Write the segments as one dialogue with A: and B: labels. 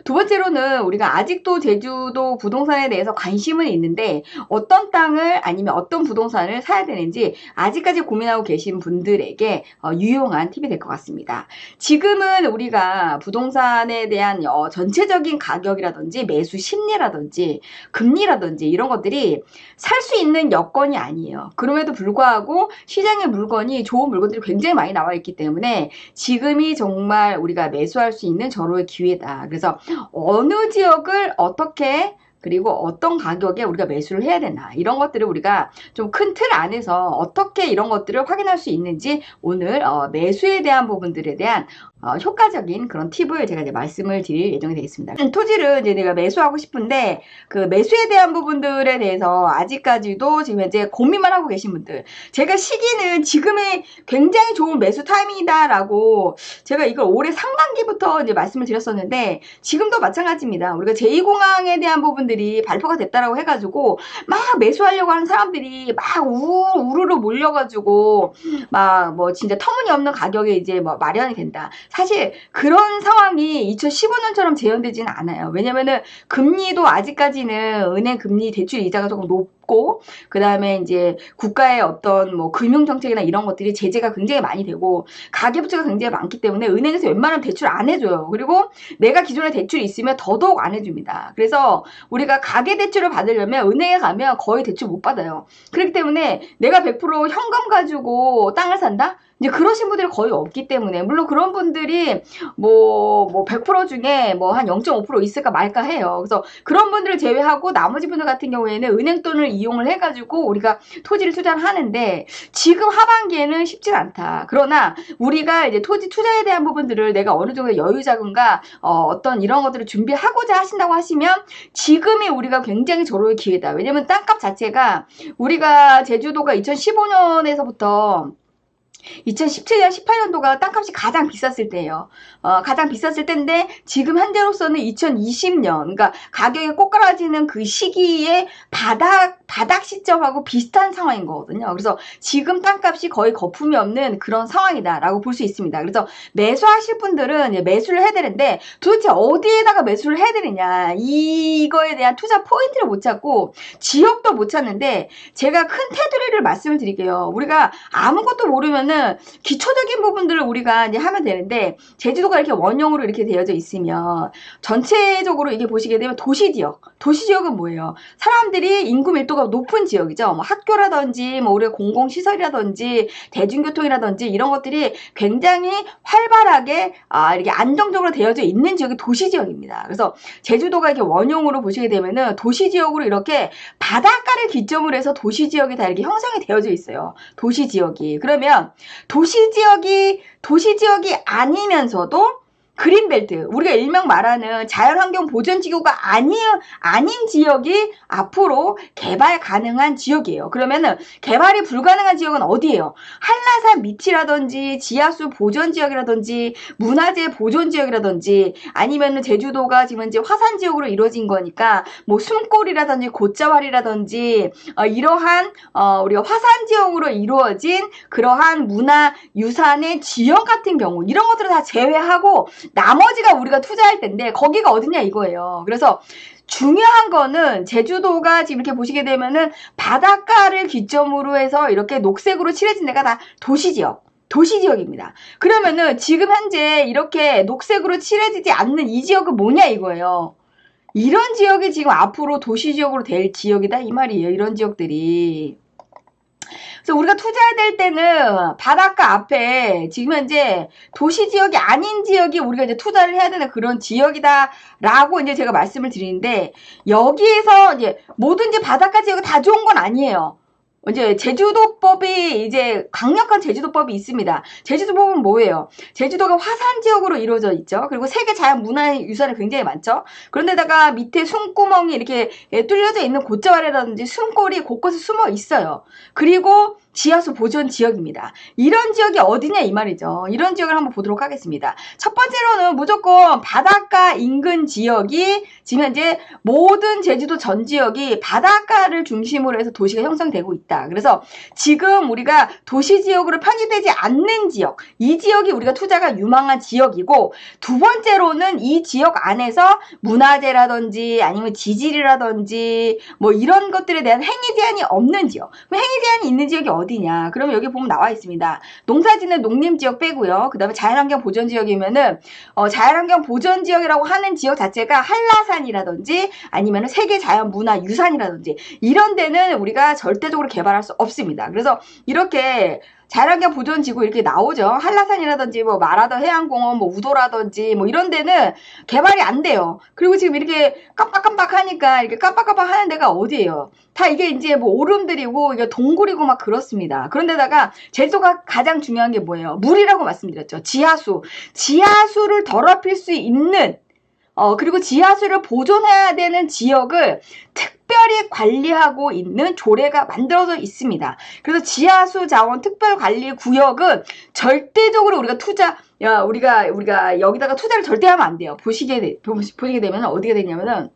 A: 두 번째로는 우리가 아직도 제주도 부동산에 대해서 관심은 있는데 어떤 땅을 아니면 어떤 부동산을 사야 되는지 아직까지 고민하고 계신 분들에게 유용한 팁이 될 것 같습니다. 지금은 우리가 부동산에 대한 전체적인 가격이라든지 매수 심리라든지 금리라든지 이런 것들이 살 수 있는 여건이 아니에요. 그럼에도 불구하고 시장에 물건이 좋은 물건들이 굉장히 많이 나와 있기 때문에 지금이 정말 우리가 매수할 수 있는 절호의 기회다. 그래서 어느 지역을 어떻게 그리고 어떤 가격에 우리가 매수를 해야 되나 이런 것들을 우리가 좀 큰 틀 안에서 어떻게 이런 것들을 확인할 수 있는지 오늘 매수에 대한 부분들에 대한 효과적인 그런 팁을 제가 이제 말씀을 드릴 예정이 되겠습니다. 토지를 이제 내가 매수하고 싶은데 그 매수에 대한 부분들에 대해서 아직까지도 지금 이제 고민만 하고 계신 분들, 제가 시기는 지금이 굉장히 좋은 매수 타이밍이다라고 제가 이걸 올해 상반기부터 이제 말씀을 드렸었는데 지금도 마찬가지입니다. 우리가 제2공항에 대한 부분들이 발표가 됐다라고 해가지고 막 매수하려고 하는 사람들이 막 우르르 몰려가지고 막 뭐 진짜 터무니없는 가격에 이제 뭐 마련이 된다. 사실 그런 상황이 2015년처럼 재현되지는 않아요. 왜냐면은 금리도 아직까지는 은행 금리 대출 이자가 조금 높고 그 다음에 이제 국가의 어떤 뭐 금융 정책이나 이런 것들이 제재가 굉장히 많이 되고 가계부채가 굉장히 많기 때문에 은행에서 웬만하면 대출 안 해줘요. 그리고 내가 기존에 대출이 있으면 더더욱 안 해줍니다. 그래서 우리가 가계 대출을 받으려면 은행에 가면 거의 대출 못 받아요. 그렇기 때문에 내가 100% 현금 가지고 땅을 산다? 이제 그러신 분들이 거의 없기 때문에 물론 그런 분들이 뭐 100% 중에 뭐 한 0.5% 있을까 말까 해요. 그래서 그런 분들을 제외하고 나머지 분들 같은 경우에는 은행 돈을 이용을 해가지고 우리가 토지를 투자를 하는데 지금 하반기에는 쉽진 않다. 그러나 우리가 이제 토지 투자에 대한 부분들을 내가 어느 정도 여유 자금과 어떤 이런 것들을 준비하고자 하신다고 하시면 지금이 우리가 굉장히 절호의 기회다. 왜냐면 땅값 자체가 우리가 제주도가 2015년에서부터 2017년, 18년도가 땅값이 가장 비쌌을 때예요. 가장 비쌌을 때인데 지금 현재로서는 2020년, 그러니까 가격이 꼬꾸라지는 그 시기에 바닥 시점하고 비슷한 상황인 거거든요. 그래서 지금 땅값이 거의 거품이 없는 그런 상황이다라고 볼 수 있습니다. 그래서 매수하실 분들은 매수를 해야 되는데 도대체 어디에다가 매수를 해야 되느냐 이거에 대한 투자 포인트를 못 찾고 지역도 못 찾는데 제가 큰 테두리를 말씀을 드릴게요. 우리가 아무것도 모르면은 기초적인 부분들을 우리가 이제 하면 되는데 제주도가 이렇게 원형으로 이렇게 되어져 있으면 전체적으로 이게 보시게 되면 도시지역은 뭐예요? 사람들이 인구 밀도가 높은 지역이죠. 뭐 학교라든지 뭐 우리 공공시설이라든지 대중교통이라든지 이런 것들이 굉장히 활발하게 이렇게 안정적으로 되어져 있는 지역이 도시지역입니다. 그래서 제주도가 이렇게 원형으로 보시게 되면은 도시지역으로 이렇게 바닷가를 기점으로 해서 도시지역이 다 이렇게 형성이 되어져 있어요. 도시지역이. 그러면 도시지역이 아니면서도 그린벨트, 우리가 일명 말하는 자연환경 보전지구가 아닌 지역이 앞으로 개발 가능한 지역이에요. 그러면은 개발이 불가능한 지역은 어디예요? 한라산 밑이라든지 지하수 보전지역이라든지 문화재 보존지역이라든지 아니면은 제주도가 지금 이제 화산지역으로 이루어진 거니까 뭐 숨골이라든지 곶자왈이라든지 이러한 우리가 화산지역으로 이루어진 그러한 문화유산의 지역 같은 경우 이런 것들을 다 제외하고 나머지가 우리가 투자할 텐데 거기가 어디냐 이거예요. 그래서 중요한 거는 제주도가 지금 이렇게 보시게 되면은 바닷가를 기점으로 해서 이렇게 녹색으로 칠해진 데가 다 도시지역입니다. 그러면은 지금 현재 이렇게 녹색으로 칠해지지 않는 이 지역은 뭐냐 이거예요. 이런 지역이 지금 앞으로 도시지역으로 될 지역이다 이 말이에요. 이런 지역들이. 그래서 우리가 투자해야 될 때는 바닷가 앞에 지금 현재 도시지역이 아닌 지역이 우리가 이제 투자를 해야 되는 그런 지역이다라고 이제 제가 말씀을 드리는데 여기에서 이제 뭐든지 바닷가 지역이 다 좋은 건 아니에요. 이제 제주도법이 이제 강력한 제주도법이 있습니다. 제주도법은 뭐예요? 제주도가 화산 지역으로 이루어져 있죠. 그리고 세계 자연문화유산이 굉장히 많죠. 그런데다가 밑에 숨구멍이 이렇게 뚫려져 있는 곶자왈이라든지 숨골이 곳곳에 숨어 있어요. 그리고 지하수 보존 지역입니다. 이런 지역이 어디냐 이 말이죠. 이런 지역을 한번 보도록 하겠습니다. 첫 번째로는 무조건 바닷가 인근 지역이 지금 현재 모든 제주도 전 지역이 바닷가를 중심으로 해서 도시가 형성되고 있다. 그래서 지금 우리가 도시 지역으로 편입되지 않는 지역, 이 지역이 우리가 투자가 유망한 지역이고, 두 번째로는 이 지역 안에서 문화재라든지 아니면 지질이라든지 뭐 이런 것들에 대한 행위 제한이 없는 지역. 그럼 행위 제한이 있는 지역이 어디냐? 그러면 여기 보면 나와 있습니다. 농사짓는 농림지역 빼고요. 그 다음에 자연환경 보전지역이면은 자연환경 보전지역이라고 하는 지역 자체가 한라산이라든지 아니면 세계자연문화유산이라든지 이런 데는 우리가 절대적으로 개발할 수 없습니다. 그래서 이렇게 자연환경 보존지구 이렇게 나오죠. 한라산이라든지 뭐 마라더 해양공원, 뭐 우도라든지 뭐 이런 데는 개발이 안 돼요. 그리고 지금 이렇게 깜빡깜빡하니까 이렇게 깜빡깜빡 하는 데가 어디예요? 다 이게 이제 뭐 오름들이고 이게 동굴이고 막 그렇습니다. 그런데다가 제주도가 가장 중요한 게 뭐예요? 물이라고 말씀드렸죠. 지하수. 지하수를 더럽힐 수 있는 그리고 지하수를 보존해야 되는 지역을 특별히 관리하고 있는 조례가 만들어져 있습니다. 그래서 지하수 자원 특별관리구역은 절대적으로 우리가 우리가 여기다가 투자를 절대 하면 안 돼요. 보시게 되면 어디가 되냐면은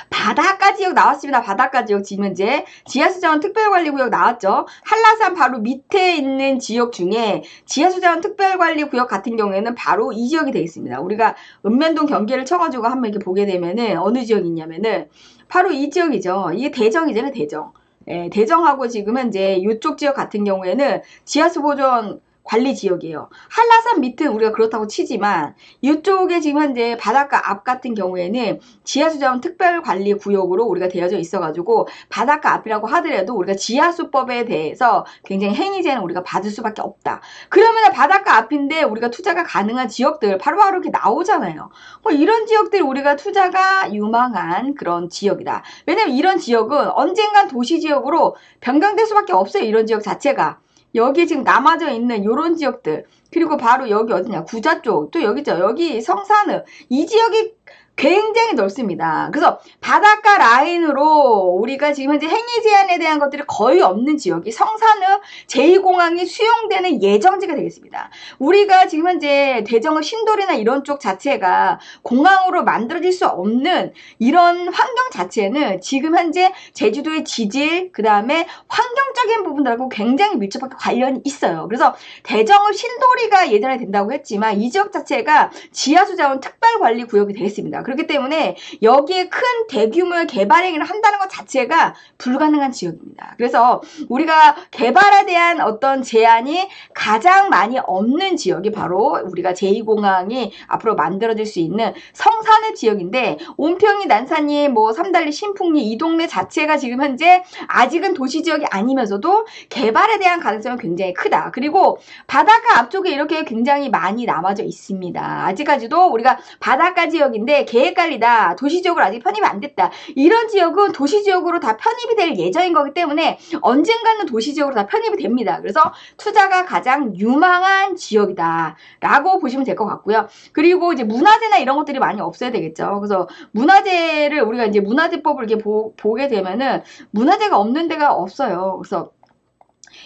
A: 바닷가 지역 나왔습니다. 바닷가 지역 지금 현재 지하수자원 특별관리구역 나왔죠. 한라산 바로 밑에 있는 지역 중에 지하수자원 특별관리구역 같은 경우에는 바로 이 지역이 되겠습니다. 우리가 읍면동 경계를 쳐가지고 한번 이렇게 보게 되면은 어느 지역이 있냐면은 바로 이 지역이죠. 이게 대정이잖아요. 대정. 예, 대정하고 지금 현재 이쪽 지역 같은 경우에는 지하수 보존 관리 지역이에요. 한라산 밑은 우리가 그렇다고 치지만 이쪽에 지금 현재 바닷가 앞 같은 경우에는 지하수자원 특별관리구역으로 우리가 되어져 있어가지고 바닷가 앞이라고 하더라도 우리가 지하수법에 대해서 굉장히 행위제는 우리가 받을 수밖에 없다. 그러면 바닷가 앞인데 우리가 투자가 가능한 지역들 바로바로 이렇게 나오잖아요. 뭐 이런 지역들 우리가 투자가 유망한 그런 지역이다. 왜냐면 이런 지역은 언젠간 도시지역으로 변경될 수밖에 없어요. 이런 지역 자체가. 여기 지금 남아져 있는 요런 지역들, 그리고 바로 여기 어디냐, 구자 쪽, 또 여기 있죠. 여기 성산읍, 이 지역이 굉장히 넓습니다. 그래서 바닷가 라인으로 우리가 지금 현재 행위 제한에 대한 것들이 거의 없는 지역이 성산읍 제2공항이 수용되는 예정지가 되겠습니다. 우리가 지금 현재 대정읍 신돌이나 이런 쪽 자체가 공항으로 만들어질 수 없는 이런 환경 자체는 지금 현재 제주도의 지질, 그 다음에 환경적인 부분들하고 굉장히 밀접하게 관련이 있어요. 그래서 대정읍 신돌이가 예전에 된다고 했지만 이 지역 자체가 지하수자원 특별관리구역이 되겠습니다. 그렇기 때문에 여기에 큰 대규모의 개발 행위를 한다는 것 자체가 불가능한 지역입니다. 그래서 우리가 개발에 대한 어떤 제한이 가장 많이 없는 지역이 바로 우리가 제2공항이 앞으로 만들어질 수 있는 성산읍 지역인데, 온평리, 난산리, 뭐 삼달리, 신풍리 이 동네 자체가 지금 현재 아직은 도시 지역이 아니면서도 개발에 대한 가능성은 굉장히 크다. 그리고 바닷가 앞쪽에 이렇게 굉장히 많이 남아져 있습니다. 아직까지도 우리가 바닷가 지역인데 계획관리다, 도시지역으로 아직 편입이 안 됐다, 이런 지역은 도시지역으로 다 편입이 될 예정인 거기 때문에 언젠가는 도시지역으로 다 편입이 됩니다. 그래서 투자가 가장 유망한 지역이다 라고 보시면 될 것 같고요. 그리고 이제 문화재나 이런 것들이 많이 없어야 되겠죠. 그래서 문화재를 우리가 이제 문화재법을 이렇게 보게 되면은 문화재가 없는 데가 없어요. 그래서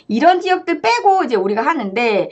A: 이런 지역들 빼고 이제 우리가 하는데,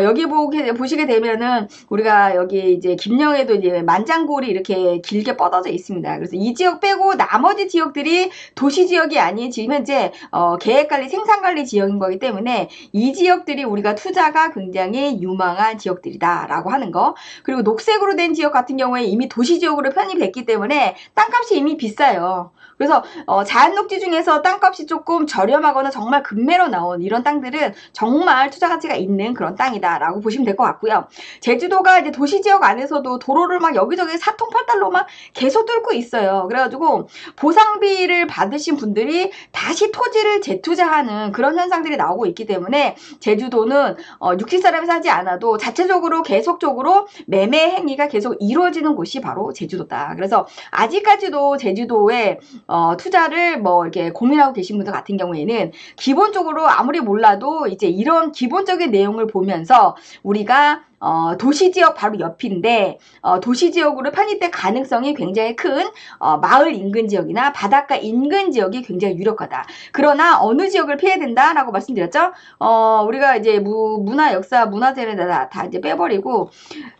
A: 여기 보시게 되면은 우리가 여기 이제 김영에도 이제 만장굴이 이렇게 길게 뻗어져 있습니다. 그래서 이 지역 빼고 나머지 지역들이 도시 지역이 아닌 지금 현재 계획관리, 생산관리 지역인 거기 때문에 이 지역들이 우리가 투자가 굉장히 유망한 지역들이다라고 하는 거. 그리고 녹색으로 된 지역 같은 경우에 이미 도시 지역으로 편입했기 때문에 땅값이 이미 비싸요. 그래서 자연녹지 중에서 땅값이 조금 저렴하거나 정말 급매로 나온 이런 땅들은 정말 투자 가치가 있는 그런 땅이다라고 보시면 될 것 같고요. 제주도가 이제 도시지역 안에서도 도로를 막 여기저기 사통팔달로 막 계속 뚫고 있어요. 그래가지고 보상비를 받으신 분들이 다시 토지를 재투자하는 그런 현상들이 나오고 있기 때문에 제주도는 육지 사람이 사지 않아도 자체적으로 계속적으로 매매 행위가 계속 이루어지는 곳이 바로 제주도다. 그래서 아직까지도 제주도에 투자를 뭐 이렇게 고민하고 계신 분들 같은 경우에는 기본적으로 아무리 몰라도 이제 이런 기본적인 내용을 보면서 우리가 도시지역 바로 옆인데 도시지역으로 편입될 가능성이 굉장히 큰 마을 인근 지역이나 바닷가 인근 지역이 굉장히 유력하다. 그러나 어느 지역을 피해야 된다라고 말씀드렸죠? 우리가 이제 문화, 역사, 문화재를 다 이제 빼버리고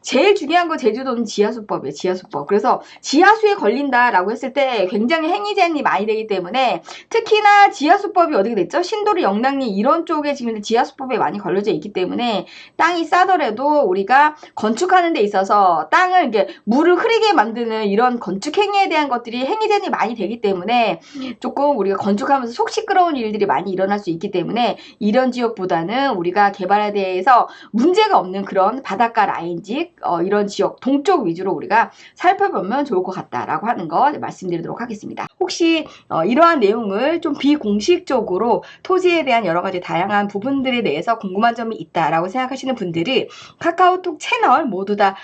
A: 제일 중요한 건 제주도는 지하수법이에요. 지하수법. 그래서 지하수에 걸린다라고 했을 때 굉장히 행위 제한이 많이 되기 때문에 특히나 지하수법이 어떻게 됐죠? 신도리, 영랑리 이런 쪽에 지금 지하수법에 많이 걸려져 있기 때문에 땅이 싸더라도 우리가 건축하는 데 있어서 땅을 이렇게 물을 흐르게 만드는 이런 건축 행위에 대한 것들이 행위 제한이 많이 되기 때문에 조금 우리가 건축하면서 속 시끄러운 일들이 많이 일어날 수 있기 때문에 이런 지역보다는 우리가 개발에 대해서 문제가 없는 그런 바닷가 라인직 이런 지역 동쪽 위주로 우리가 살펴보면 좋을 것 같다라고 하는 거 말씀드리도록 하겠습니다. 혹시 이러한 내용을 좀 비공식적으로 토지에 대한 여러 가지 다양한 부분들에 대해서 궁금한 점이 있다라고 생각하시는 분들은 카카오톡 채널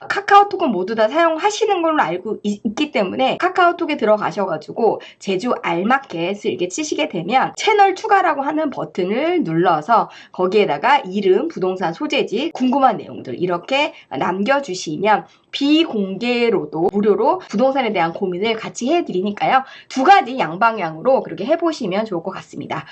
A: 카카오톡은 모두 다 사용하시는 걸로 알고 있기 때문에 카카오톡에 들어가셔가지고 제주 알마켓을 이렇게 치시게 되면 채널 추가라고 하는 버튼을 눌러서 거기에다가 이름, 부동산 소재지, 궁금한 내용들 이렇게 남겨주시면 비공개로도 무료로 부동산에 대한 고민을 같이 해드리니까요. 두 가지 양방향으로 그렇게 해보시면 좋을 것 같습니다.